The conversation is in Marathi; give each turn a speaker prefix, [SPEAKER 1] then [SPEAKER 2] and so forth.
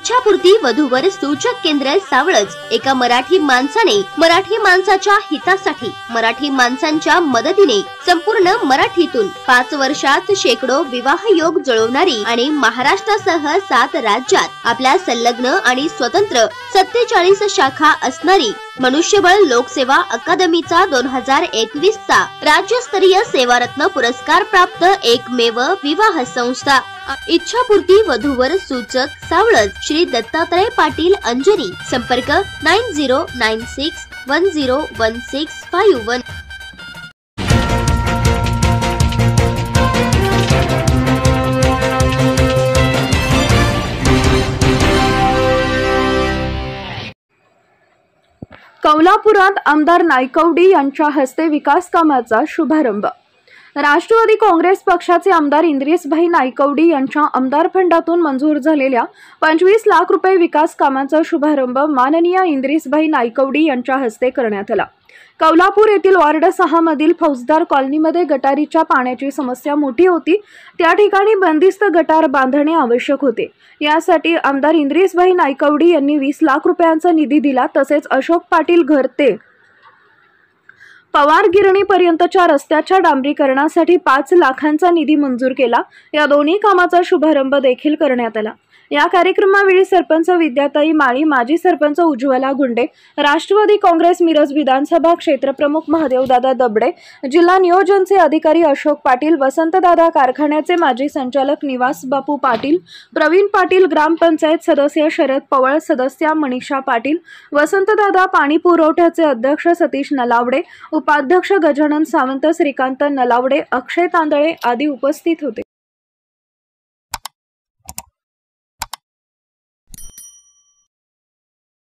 [SPEAKER 1] इच्छापूर्ती वधूवर सूचक केंद्र सावळज। एका मराठी माणसाने मराठी माणसाच्या हितासाठी मराठी माणसांच्या मदतीने संपूर्ण मराठीतून 5 वर्षात शेकडो विवाह योग जुळवणारी आणि महाराष्ट्रासह 7 राज्यात आपल्या संलग्न आणि स्वतंत्र 47 शाखा असणारी मनुष्यबळ लोकसेवा अकादमीचा 2021 चा राज्यस्तरीय सेवारत्न पुरस्कार प्राप्त एकमेव विवाह संस्था इच्छापूर्ती वधूवर सूचक सावळज श्री दत्तात्रय पाटील अंजनी। संपर्क 9096101651।
[SPEAKER 2] कौलापुरात आमदार नायकवडी यांच्या हस्ते विकास कामाचा शुभारंभ। राष्ट्रवादी काँग्रेस पक्षाचे आमदार इंद्रिसभाई नायकवडी यांच्या आमदार फंडातून मंजूर झालेल्या 25 लाख रुपये विकास कामाचा शुभारंभ माननीय इंद्रिसभाई नायकवडी यांच्या हस्ते करण्यात आला। कौलापूर येथील वार्ड 6 मधील फौजदार कॉलनीमध्ये गटारीच्या पाण्याची समस्या मोठी होती। त्या ठिकाणी बंदिस्त गटार बांधणे आवश्यक होते। यासाठी आमदार इंद्रिसभाई नायकवडी यांनी 20 लाख रुपयांचा निधी दिला। तसेच अशोक पाटील घर ते पवार गिरणी पर्यंतच्या रस्त्याच्या डांबरीकरणासाठी 5 लाखांचा निधी मंजूर केला। या दोन्ही कामाचा शुभारंभ देखील करण्यात आला। या कार्यक्रमावेळी सरपंच विद्याताई माळी, माजी सरपंच उज्ज्वला गुंडे, राष्ट्रवादी काँग्रेस मिरज विधानसभा क्षेत्र प्रमुख महादेवदादा दबडे, जिल्हा नियोजनचे अधिकारी अशोक पाटील, वसंतदादा कारखान्याचे माजी संचालक निवास बापू पाटील, प्रवीण पाटील, ग्रामपंचायत सदस्य शरद पवळ, सदस्या मनीषा पाटील, वसंतदादा पाणी पुरवठ्याचे अध्यक्ष सतीश नलावडे, उपाध्यक्ष गजानन सावंत, श्रीकांत नलावडे, अक्षय तांदळे आदी उपस्थित होते।